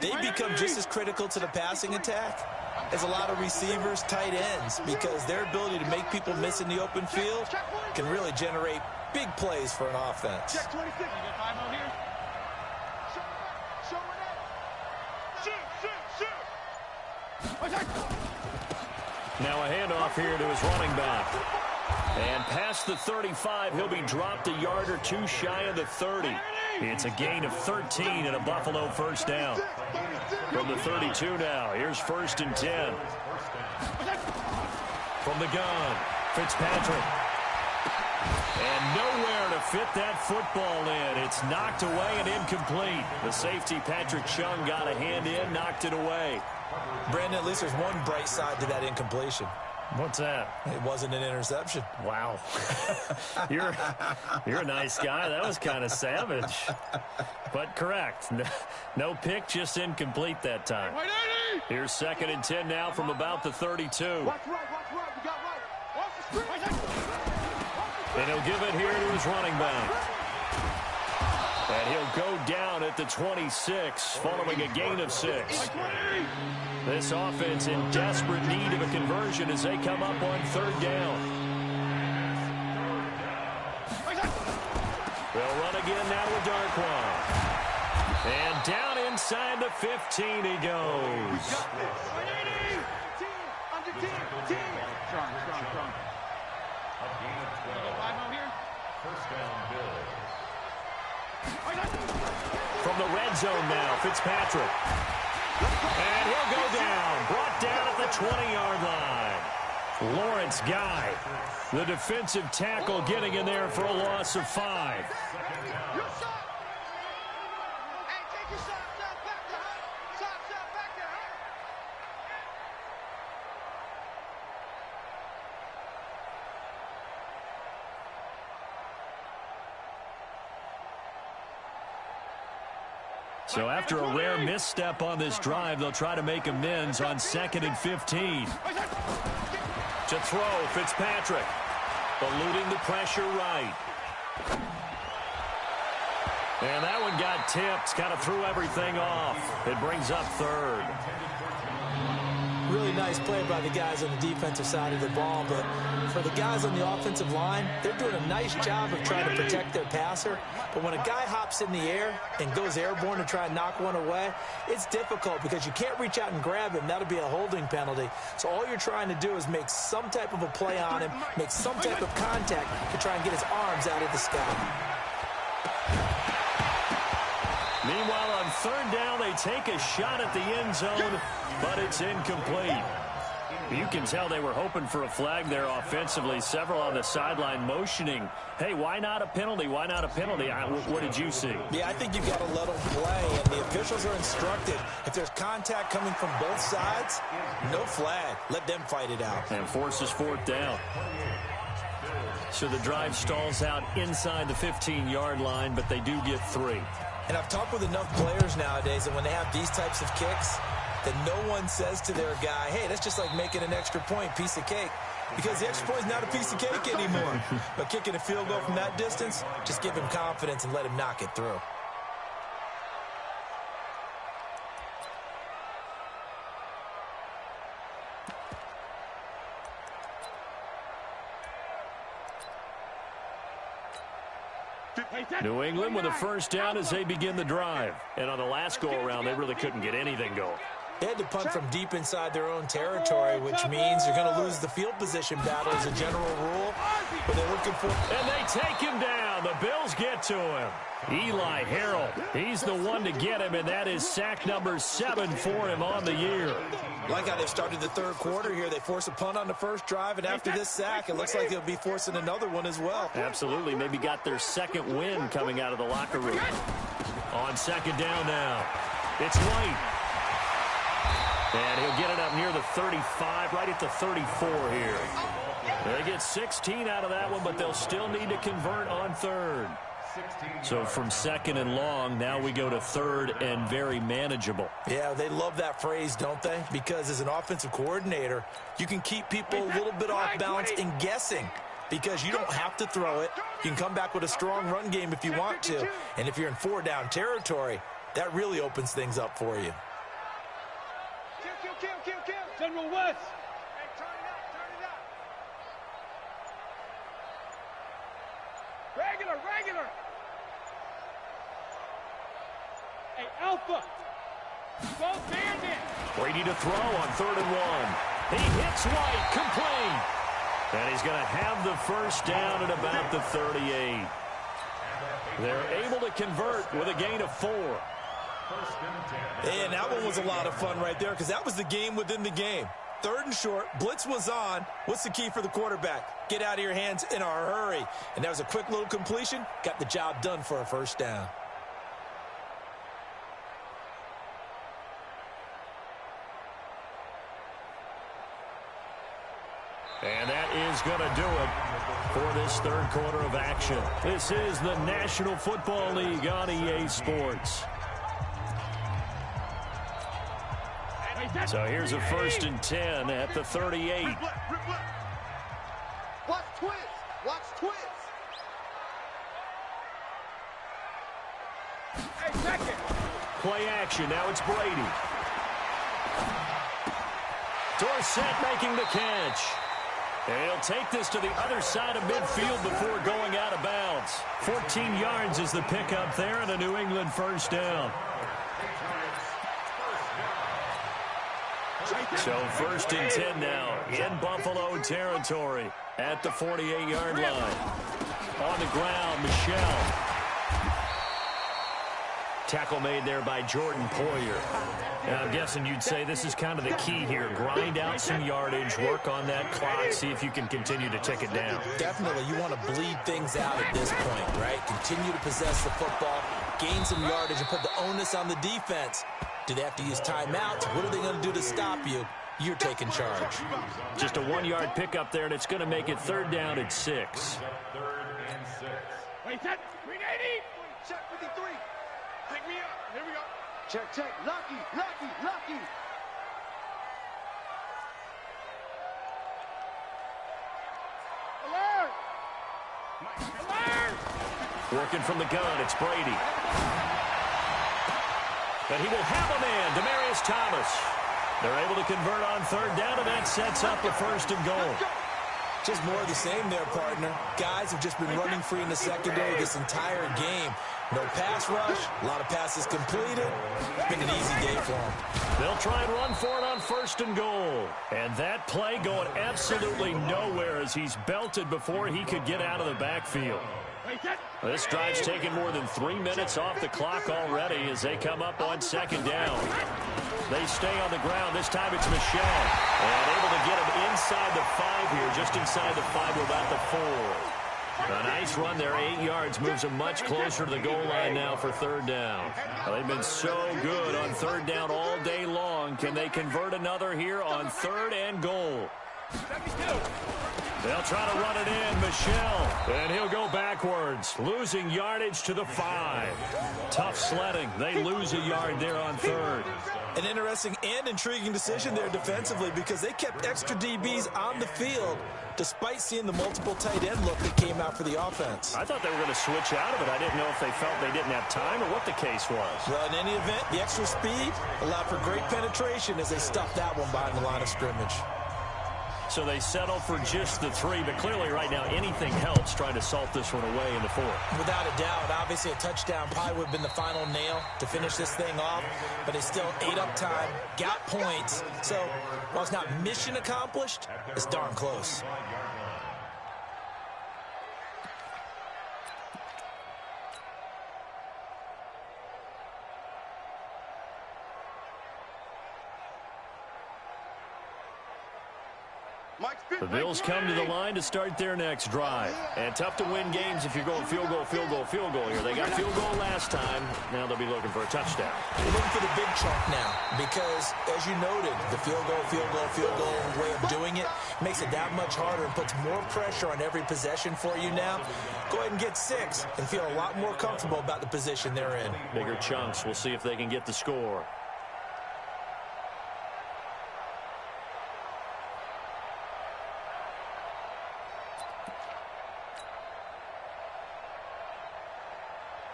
They become just as critical to the passing attack as a lot of receivers, tight ends, because their ability to make people miss in the open field can really generate big plays for an offense. Check 26. You got 5 out here. Show it up. Shoot. Now a handoff here to his running back. And past the 35, he'll be dropped a yard or two shy of the 30. It's a gain of 13 and a Buffalo 1st down. From the 32 now, here's 1st and 10. From the gun, Fitzpatrick. And nowhere to fit that football in. It's knocked away and incomplete. The safety, Patrick Chung, got a hand in, knocked it away. Brandon, at least there's one bright side to that incompletion. What's that? It wasn't an interception. Wow. You're a nice guy. That was kind of savage. But correct. No pick, just incomplete that time. Here's 2nd and 10 now from about the 32. Watch right, watch right. You got right. Watch the screen. And he'll give it here to his running back. And he'll go down at the 26 following a gain of 6. This offense in desperate need of a conversion as they come up on 3rd down. They'll run again now with Darkwan. And down inside the 15 he goes. Strong. First down, Bills. From the red zone now, Fitzpatrick. And he'll go down. Brought down at the 20-yard line. Lawrence Guy, the defensive tackle, getting in there for a loss of 5. So after a rare misstep on this drive, they'll try to make amends on 2nd and 15. To throw, Fitzpatrick. Eluding the pressure right. And that one got tipped. Kind of threw everything off. It brings up 3rd. Really nice play by the guys on the defensive side of the ball, but for the guys on the offensive line, they're doing a nice job of trying to protect their passer. But when a guy hops in the air and goes airborne to try and knock one away, it's difficult because you can't reach out and grab him. That'll be a holding penalty. So all you're trying to do is make some type of a play on him, make some type of contact to try and get his arms out of the sky. Meanwhile, on 3rd down, they take a shot at the end zone, but it's incomplete. You can tell they were hoping for a flag there offensively. Several on the sideline motioning, hey, why not a penalty? Why not a penalty? What did you see? Yeah, I think you've got to let them play, and the officials are instructed. If there's contact coming from both sides, no flag. Let them fight it out. And forces 4th down. So the drive stalls out inside the 15-yard line, but they do get 3. And I've talked with enough players nowadays that when they have these types of kicks, that no one says to their guy, hey, that's just like making an extra point, piece of cake. Because the extra point is not a piece of cake anymore. But kicking a field goal from that distance, just give him confidence and let him knock it through. New England with a first down as they begin the drive. And on the last go-around, they really couldn't get anything going. They had to punt from deep inside their own territory, which means you're going to lose the field position battle as a general rule. But they're looking for... And they take him down. The Bills get to him. Eli Harold, he's the one to get him, and that is sack number 7 for him on the year. Like how they started the 3rd quarter here. They force a punt on the first drive, and after this sack, it looks like they'll be forcing another one as well. Absolutely. Maybe got their 2nd win coming out of the locker room. On 2nd down now, it's White. And he'll get it up near the 35, right at the 34 here. They get 16 out of that one, but they'll still need to convert on 3rd. So from 2nd and long, now we go to 3rd and very manageable. Yeah, they love that phrase, don't they? Because as an offensive coordinator, you can keep people a little bit off balance and guessing. Because you don't have to throw it. You can come back with a strong run game if you want to. And if you're in 4-down territory, that really opens things up for you. Kill. General West. Hey, turn it up. Regular. Hey, Alpha. Go bandit. Brady to throw on 3rd and 1. He hits White, complete. And he's going to have the first down at about the 38. They're able to convert with a gain of 4. And that one was a lot of fun right there because that was the game within the game. 3rd and short, blitz was on. What's the key for the quarterback? Get out of your hands in a hurry. And that was a quick little completion. Got the job done for a first down. And that is going to do it for this third quarter of action. This is the National Football League on EA Sports. So here's a 1st and 10 at the 38. Watch twist. Watch twist. Hey, second. Play action. Now it's Brady. Dorsett making the catch. And he'll take this to the other side of midfield before going out of bounds. 14 yards is the pickup there and a New England first down. So 1st and 10 now in Buffalo territory at the 48-yard line. On the ground, Michel. Tackle made there by Jordan Poyer. Now, I'm guessing you'd say this is kind of the key here. Grind out some yardage, work on that clock, see if you can continue to tick it down. Definitely, you want to bleed things out at this point, right? Continue to possess the football, gain some yardage, and put the onus on the defense. Do they have to use timeouts? What are they going to do to stop you? You're taking charge. Just a 1-yard pickup there, and it's going to make it 3rd down at 6. 3rd and 6. Wait, set. 380. Check 53. Pick me up. Here we go. Check, check. Lucky, lucky, lucky. Alert. Alert. Working from the gun, it's Brady. But he will have a man, Demaryius Thomas. They're able to convert on 3rd down, and that sets up a 1st and goal. Just more of the same there, partner. Guys have just been running free in the secondary this entire game. No pass rush, a lot of passes completed. It's been an easy day for them. They'll try and run for it on 1st and goal. And that play going absolutely nowhere as he's belted before he could get out of the backfield. This drive's taken more than 3 minutes off the clock already as they come up on 2nd down. They stay on the ground. This time it's Michel. And able to get him inside the 5 here, just inside the 5 to about the 4. A nice run there, 8 yards, moves them much closer to the goal line now for 3rd down. Well, they've been so good on 3rd down all day long. Can they convert another here on 3rd and goal? 72. They'll try to run it in, Michel, and he'll go backwards, losing yardage to the 5. Tough sledding. They lose a yard there on 3rd. An interesting and intriguing decision there defensively because they kept extra DBs on the field despite seeing the multiple tight end look that came out for the offense. I thought they were going to switch out of it. I didn't know if they felt they didn't have time or what the case was. Well, in any event, the extra speed allowed for great penetration as they stuffed that one behind the line of scrimmage. So they settle for just the 3, but clearly right now anything helps trying to salt this one away in the 4th. Without a doubt, obviously a touchdown probably would have been the final nail to finish this thing off, but they still ate up time, got points. So while it's not mission accomplished, it's darn close. The Bills come to the line to start their next drive. And tough to win games if you're going field goal, field goal, field goal here. They got field goal last time. Now they'll be looking for a touchdown. They're looking for the big chunk now because, as you noted, the field goal way of doing it makes it that much harder and puts more pressure on every possession for you now. Go ahead and get 6 and feel a lot more comfortable about the position they're in. Bigger chunks. We'll see if they can get the score.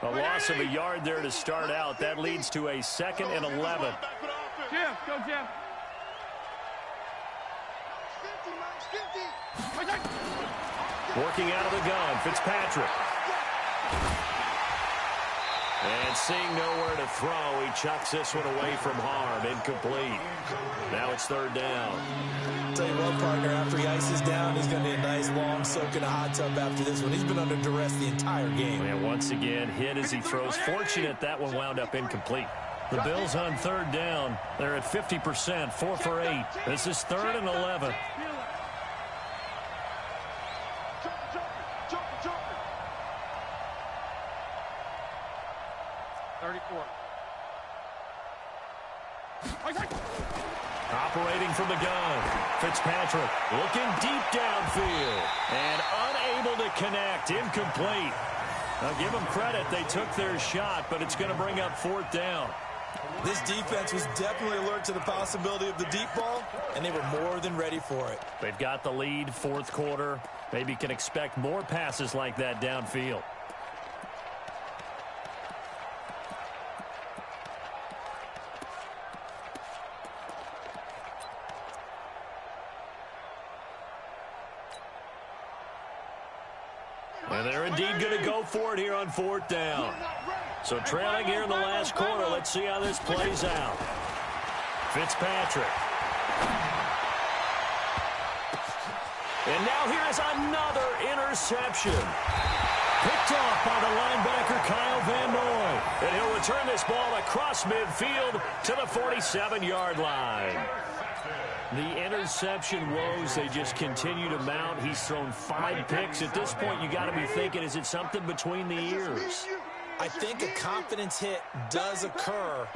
A loss of a yard there to start out. That leads to a 2nd and 11. Jim, go Jim. Working out of the gun, Fitzpatrick. And seeing nowhere to throw, he chucks this one away from harm. Incomplete. Now it's 3rd down. Tell you what, partner, after he ices down, he's going to need a nice long soak in a hot tub after this one. He's been under duress the entire game. And once again, hit as he throws. Fortunate that one wound up incomplete. The Bills on 3rd down. They're at 50%, 4 for 8. This is 3rd and 11. Operating from the gun, Fitzpatrick looking deep downfield and unable to connect, incomplete. Now give them credit, they took their shot, but it's going to bring up fourth down. This defense was definitely alert to the possibility of the deep ball, and they were more than ready for it. They've got the lead, fourth quarter. Maybe can expect more passes like that downfield. And they're indeed going to go for it here on fourth down. So trailing here in the last quarter. Let's see how this plays out. Fitzpatrick. And now here is another interception. Picked off by the linebacker Kyle Van Noy. And he'll return this ball across midfield to the 47-yard line. The interception woes, they just continue to mount. He's thrown 5 picks. At this point, you got to be thinking, is it something between the ears? I think a confidence hit does occur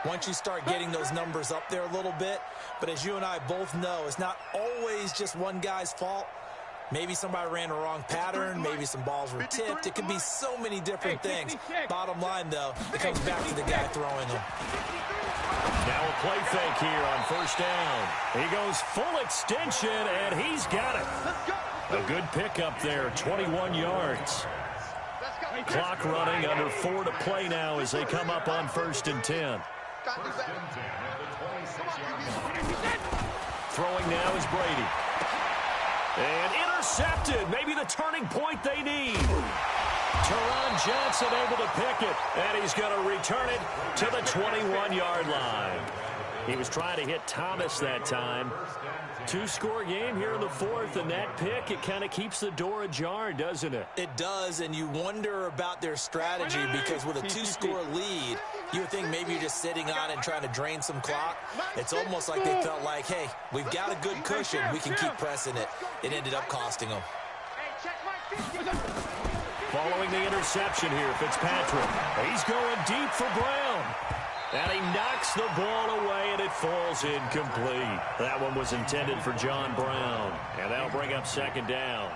once you start getting those numbers up there a little bit. But as you and I both know, it's not always just one guy's fault. Maybe somebody ran a wrong pattern. Maybe some balls were tipped. It could be so many different things. Bottom line, though, it comes back to the guy throwing them. Now a play fake here on first down. He goes full extension, and he's got it. A good pickup there, 21 yards. Clock running, under 4 to play now as they come up on first and 10. Throwing now is Brady. And intercepted, maybe the turning point they need. Teron Johnson able to pick it, and he's going to return it to the 21-yard line. He was trying to hit Thomas that time. 2-score game here in the fourth, and that pick, it kind of keeps the door ajar, doesn't it? It does, and you wonder about their strategy because with a 2-score lead, you would think maybe you're just sitting on it and trying to drain some clock. It's almost like they felt like, hey, we've got a good cushion. We can keep pressing it. It ended up costing them. Following the interception here, Fitzpatrick. He's going deep for Brown. And he knocks the ball away, and it falls incomplete. That one was intended for John Brown. And that'll bring up second down.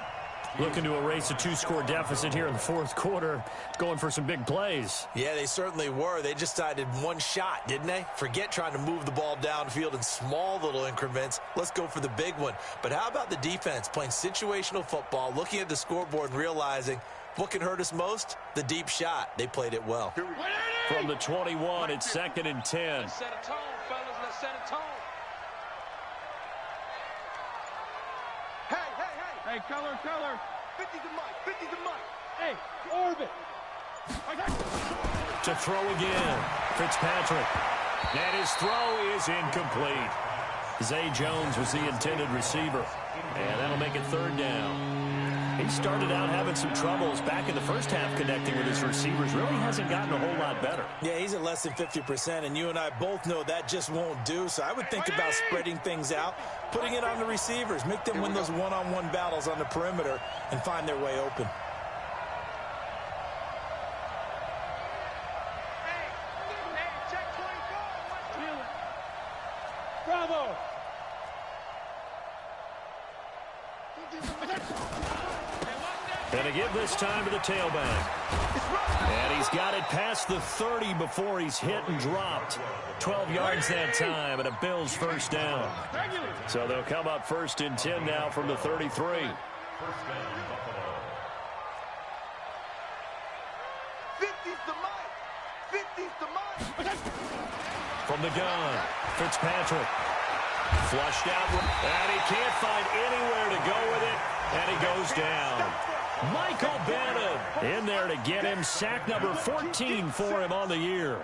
Looking to erase a 2-score deficit here in the fourth quarter. Going for some big plays. Yeah, they certainly were. They just decided one shot, didn't they? Forget trying to move the ball downfield in small little increments. Let's go for the big one. But how about the defense playing situational football, looking at the scoreboard and realizing what can hurt us most? The deep shot. They played it well. From the 21, it's second and 10. Let's set a tone, fellas. Let's set a tone. Hey, color. 50's the mic. 50's the mic. Hey, orbit. To throw again, Fitzpatrick. And his throw is incomplete. Zay Jones was the intended receiver. And that'll make it third down. He started out having some troubles back in the first half connecting with his receivers. Really hasn't gotten a whole lot better. Yeah, he's at less than 50%, and you and I both know that just won't do. So I would think about spreading things out, putting it on the receivers, make them win those one-on-one battles on the perimeter and find their way open. Hey, check 24. Bravo. And to give this time to the tailback. And he's got it past the 30 before he's hit and dropped. 12 yards that time, and a Bills first down. So they'll come up first and 10 now from the 33. First down, Buffalo. 50's the mic. 50's the mic. From the gun, Fitzpatrick. Flushed out, and he can't find anywhere to go with it, and he goes down. Michael Bannon in there to get him. Sack number 14 for him on the year.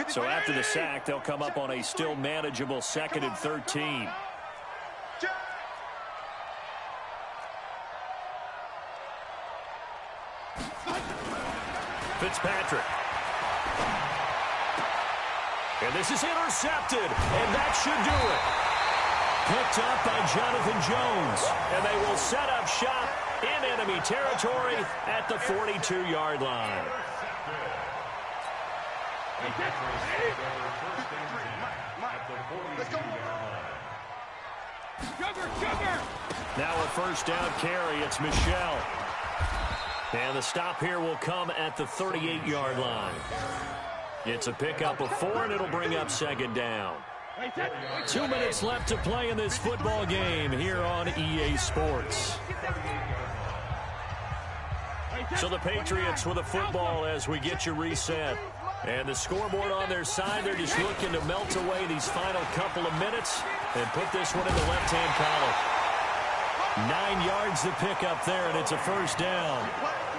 So after the sack, they'll come up on a still manageable second and 13. Fitzpatrick. And this is intercepted, and that should do it. Picked up by Jonathan Jones. And they will set up shop in enemy territory at the 42-yard line. Let's go. Sugar! Now a first down carry. It's Michelle. And the stop here will come at the 38-yard line. It's a pickup of 4, and it'll bring up second down. 2 minutes left to play in this football game here on EA Sports. So the Patriots with a football as we get you reset. And the scoreboard on their side, they're just looking to melt away these final couple of minutes and put this one in the left-hand column. 9 yards to pick up there, and it's a first down.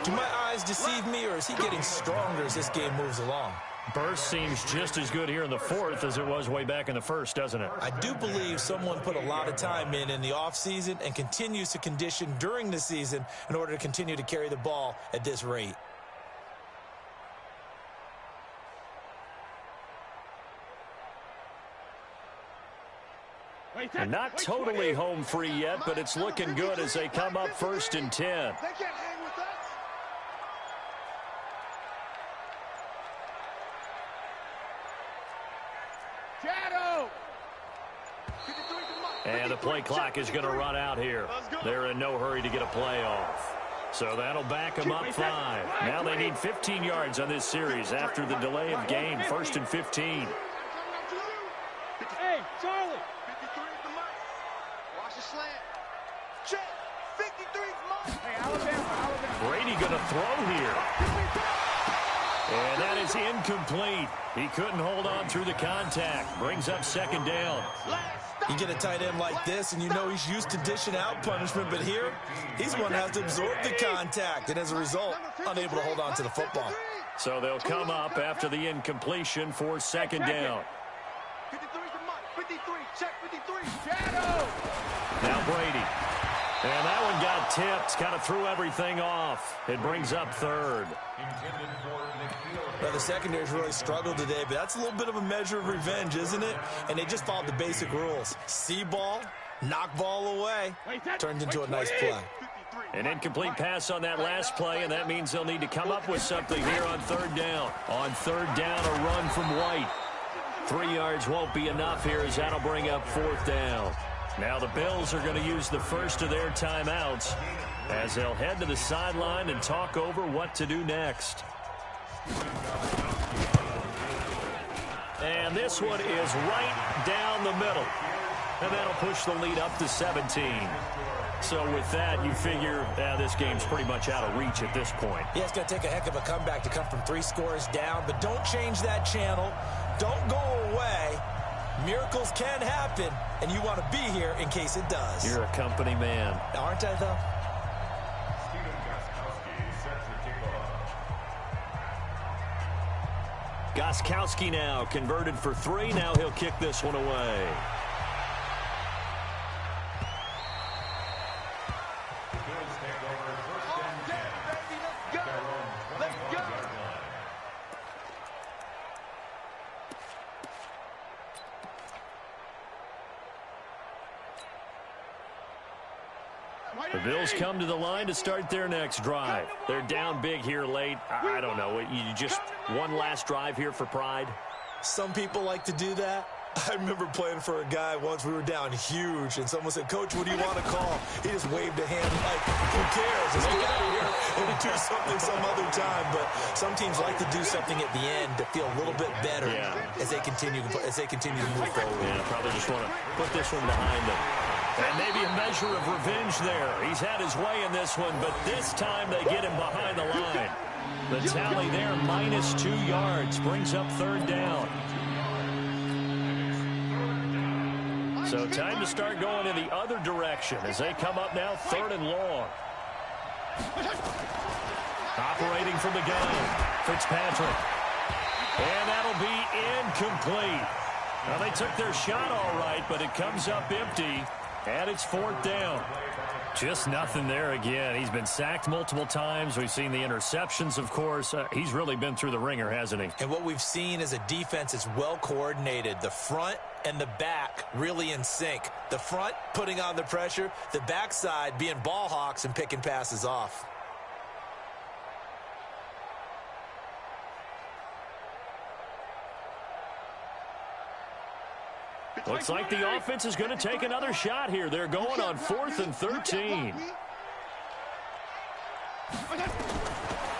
Do my eyes deceive me, or is he getting stronger as this game moves along? Burst seems just as good here in the fourth as it was way back in the first, doesn't it? I do believe someone put a lot of time in the offseason and continues to condition during the season in order to continue to carry the ball at this rate. And not totally home free yet, but it's looking good as they come up 1st and 10. They can't hang with us. Shadow! And the play clock is going to run out here. They're in no hurry to get a play off. So that'll back them up 5. Now they need 15 yards on this series after the delay of game. 1st and 15. Hey, Charlie! 53 is the mic. Watch the slant. Check. 53 is mine. Hey, Alabama. Brady going to throw here. And that is incomplete. He couldn't hold on through the contact. Brings up second down. You get a tight end like this, and you know he's used to dishing out punishment, but here, he's one that has to absorb the contact, and as a result, unable to hold on to the football. So they'll come up after the incompletion for second down. 53 is the mic. 53. Check 53. Shadow! Now Brady. And that one got tipped. Kind of threw everything off. It brings up 3rd. Now, the secondary's really struggled today, but that's a little bit of a measure of revenge, isn't it? And they just followed the basic rules. See ball, knock ball away. Turned into a nice play. An incomplete pass on that last play, and that means they'll need to come up with something here on 3rd down. On 3rd down, a run from White. 3 yards won't be enough here as that'll bring up 4th down. Now the Bills are going to use the first of their timeouts as they'll head to the sideline and talk over what to do next. And this one is right down the middle. And that'll push the lead up to 17. So with that, you figure this game's pretty much out of reach at this point. Yeah, it's going to take a heck of a comeback to come from 3 scores down, but don't change that channel. Don't go away. Miracles can happen, and you want to be here in case it does. You're a company man. Aren't I, though? Gostkowski now converted for 3. Now he'll kick this one away. The Bills come to the line to start their next drive. They're down big here late. I don't know. You just one last drive here for pride? Some people like to do that. I remember playing for a guy once. We were down huge, and someone said, "Coach, what do you want to call?" He just waved a hand like, "Who cares? Let's get out of here and do something some other time." But some teams like to do something at the end to feel a little bit better as they continue to move forward. Yeah, probably just want to put this one behind them. And maybe a measure of revenge there. He's had his way in this one, but this time they get him behind the line. The tally there, -2 yards, brings up 3rd down. So time to start going in the other direction as they come up now 3rd and long. Operating from the gun, Fitzpatrick. And that'll be incomplete. Well, they took their shot all right, but it comes up empty. And it's 4th down. Just nothing there again. He's been sacked multiple times. We've seen the interceptions, of course. He's really been through the ringer, hasn't he? And what we've seen is a defense that's well coordinated. The front and the back really in sync. The front putting on the pressure, the backside being ball hawks and picking passes off. Looks like the offense is going to take another shot here. They're going on 4th and 13.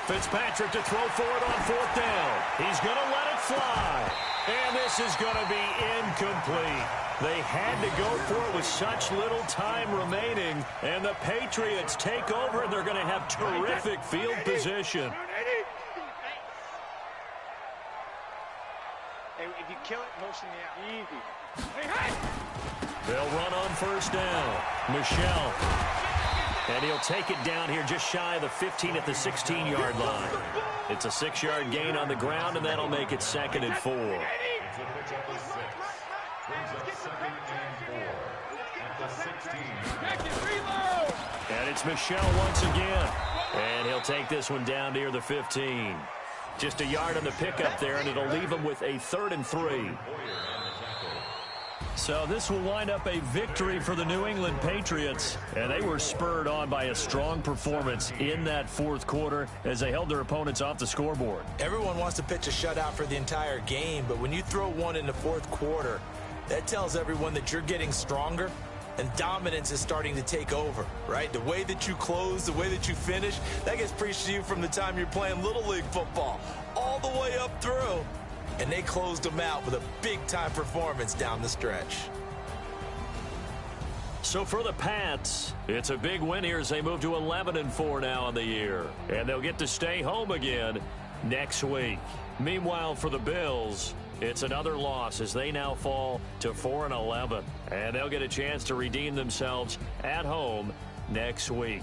Fitzpatrick to throw for it on 4th down. He's going to let it fly. And this is going to be incomplete. They had to go for it with such little time remaining. And the Patriots take over, and they're going to have terrific field position. Hey, if you kill it, motion me out. Easy. They'll run on 1st down. Michel. And he'll take it down here just shy of the 15 at the 16-yard line. It's a 6-yard gain on the ground, and that'll make it 2nd and 4. And it's Michel once again. And he'll take this one down near the 15. Just a yard on the pickup there, and it'll leave him with a 3rd and 3. So this will wind up a victory for the New England Patriots, and they were spurred on by a strong performance in that 4th quarter as they held their opponents off the scoreboard. Everyone wants to pitch a shutout for the entire game, but when you throw one in the 4th quarter, that tells everyone that you're getting stronger and dominance is starting to take over, right? The way that you close, the way that you finish, that gets preached to you from the time you're playing Little League football all the way up through. And they closed them out with a big-time performance down the stretch. So for the Pats, it's a big win here as they move to 11-4 now on the year. And they'll get to stay home again next week. Meanwhile, for the Bills, it's another loss as they now fall to 4-11. And they'll get a chance to redeem themselves at home next week.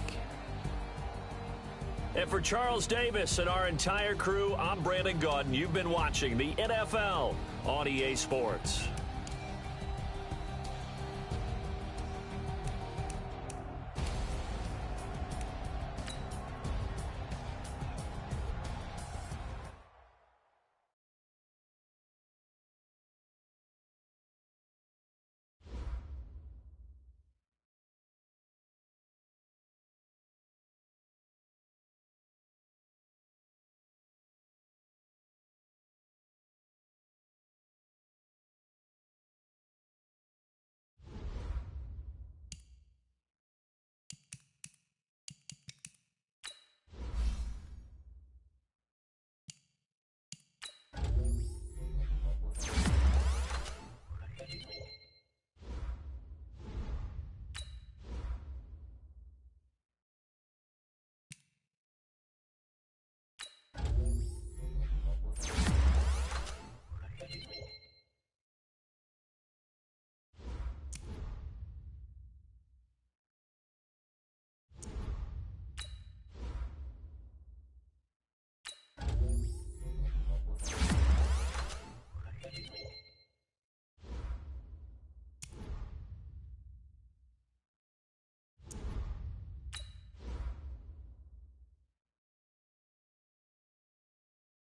And for Charles Davis and our entire crew, I'm Brandon Gaudin. You've been watching the NFL on EA Sports.